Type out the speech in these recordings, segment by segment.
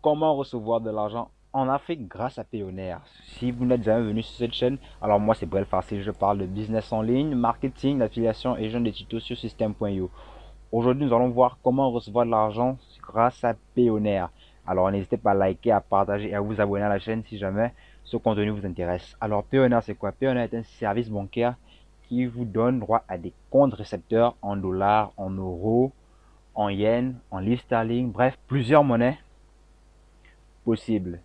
Comment recevoir de l'argent en Afrique grâce à Payoneer? Si vous n'êtes jamais venu sur cette chaîne, alors moi c'est Brel Farsi, je parle de business en ligne, marketing, d'affiliation et je donne des tutos sur système.io. Aujourd'hui nous allons voir comment recevoir de l'argent grâce à Payoneer. Alors n'hésitez pas à liker, à partager et à vous abonner à la chaîne si jamais ce contenu vous intéresse. Alors Payoneer c'est quoi? Payoneer est un service bancaire qui vous donne droit à des comptes récepteurs en dollars, en euros, en yens, en livres sterling, bref plusieurs monnaies possible.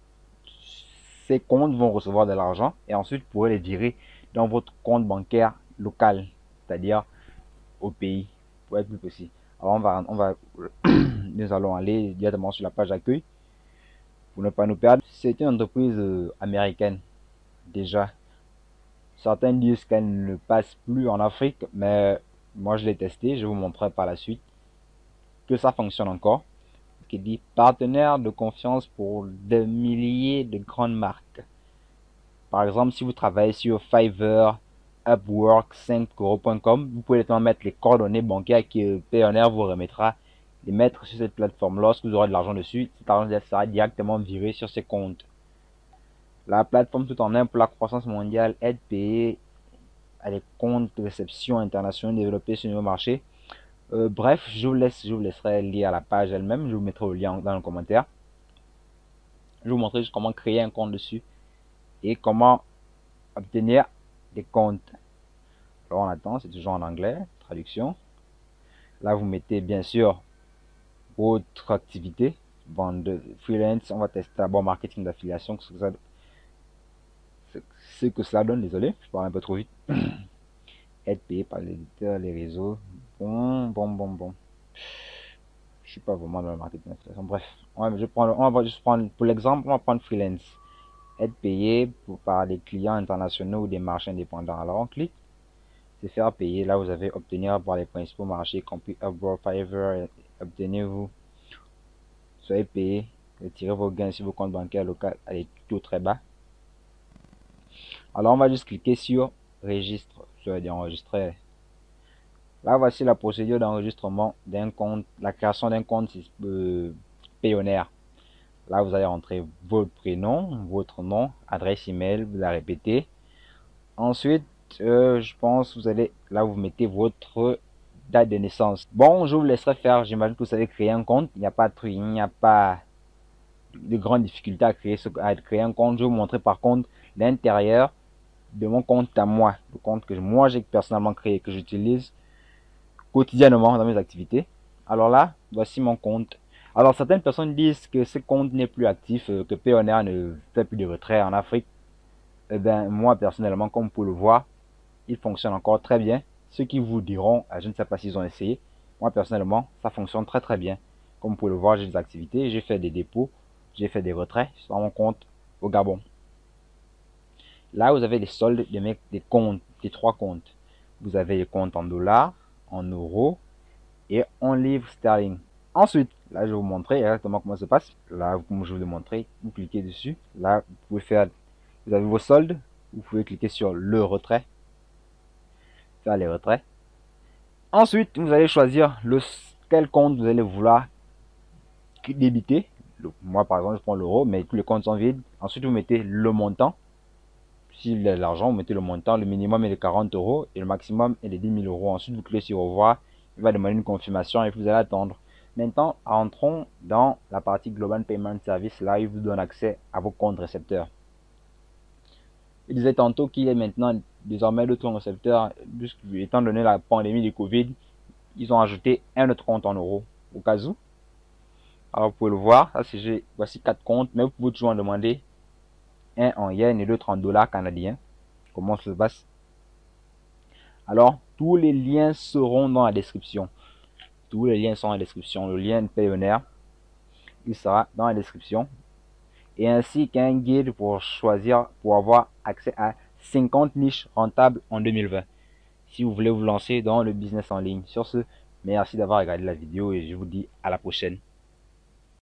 Ces comptes vont recevoir de l'argent et ensuite vous pourrez les virer dans votre compte bancaire local, c'est-à-dire au pays, pour être plus précis. Alors nous allons aller directement sur la page d'accueil pour ne pas nous perdre. C'est une entreprise américaine déjà. Certains disent qu'elle ne passe plus en Afrique, mais moi je l'ai testé, je vous montrerai par la suite que ça fonctionne encore. Qui dit partenaire de confiance pour des milliers de grandes marques. Par exemple, si vous travaillez sur Fiverr, Upwork, 5euros.com, vous pouvez mettre les coordonnées bancaires que Payoneer vous remettra, les mettre sur cette plateforme. Lorsque vous aurez de l'argent dessus, cet argent sera directement viré sur ces comptes. La plateforme tout en un pour la croissance mondiale aide payer à des comptes de réception internationaux développés sur le nouveau marché. Bref, je vous laisserai lire la page elle-même. Je vous mettrai le lien dans le commentaire. Je vais vous montrer juste comment créer un compte dessus et comment obtenir des comptes. Alors on attend, c'est toujours en anglais, traduction. Là vous mettez bien sûr votre activité, vente freelance. On va tester d'abord marketing d'affiliation, ce que ça donne. Désolé, je parle un peu trop vite. Être payé par l'éditeur, les réseaux. Bon. Je suis pas vraiment dans le marketing d'affiliation. Bref, on va juste prendre pour l'exemple, on va prendre freelance. Être payé par des clients internationaux ou des marchés indépendants. Alors on clique, c'est faire payer. Là vous avez obtenir par les principaux marchés compris Upwork, Fiverr. Obtenez-vous, soyez payé, retirez vos gains sur vos comptes bancaires locaux à des taux très bas. Alors on va juste cliquer sur registre, sur enregistrer. Là voici la procédure d'enregistrement d'un compte, la création d'un compte Payoneer. Là vous allez rentrer votre prénom, votre nom, adresse email, vous la répétez. Ensuite je pense vous allez là vous mettez votre date de naissance. Bon, je vous laisserai faire, j'imagine que vous savez créer un compte, il n'y a pas de truc, il n'y a pas de grandes difficultés à créer un compte. Je vais vous montrer par contre l'intérieur de mon compte à moi, le compte que moi j'ai personnellement créé, que j'utilise quotidiennement dans mes activités. Alors là, voici mon compte. Alors certaines personnes disent que ce compte n'est plus actif, que Payoneer ne fait plus de retrait en Afrique. Eh bien moi personnellement, comme vous pouvez le voir, il fonctionne encore très bien. Ceux qui vous diront, je ne sais pas s'ils ont essayé, moi personnellement ça fonctionne très bien. Comme vous pouvez le voir, j'ai des activités, j'ai fait des dépôts, j'ai fait des retraits sur mon compte au Gabon. Là vous avez les soldes des comptes, des trois comptes. Vous avez les comptes en dollars, en euros et en livres sterling. Ensuite, là je vais vous montrer exactement comment ça se passe. Là comme je vous l'ai montré, vous cliquez dessus. Là vous pouvez faire, vous avez vos soldes, vous pouvez cliquer sur le retrait, faire les retraits. Ensuite, vous allez choisir quel compte vous allez vouloir débiter. Moi, par exemple, je prends l'euro, mais tous les comptes sont vides. Ensuite, vous mettez le montant. Si vous avez l'argent, vous mettez le montant. Le minimum est de 40 euros et le maximum est de 10 000 euros. Ensuite, vous cliquez sur revoir. Il va demander une confirmation et vous allez attendre. Maintenant, entrons dans la partie Global Payment Service. Là, il vous donne accès à vos comptes récepteurs. Il disait tantôt qu'il est maintenant désormais d'autres récepteurs, étant donné la pandémie du Covid, ils ont ajouté un autre compte en euros au cas où. Alors vous pouvez le voir, ça c'est voici 4 comptes, mais vous pouvez toujours en demander un en yens et l'autre en dollars canadiens. Comment ça se passe? Alors tous les liens seront dans la description. Tous les liens sont dans la description. Le lien de Payoneer, il sera dans la description. Et ainsi qu'un guide pour choisir, pour avoir accès à 50 niches rentables en 2020. Si vous voulez vous lancer dans le business en ligne. Sur ce, merci d'avoir regardé la vidéo et je vous dis à la prochaine.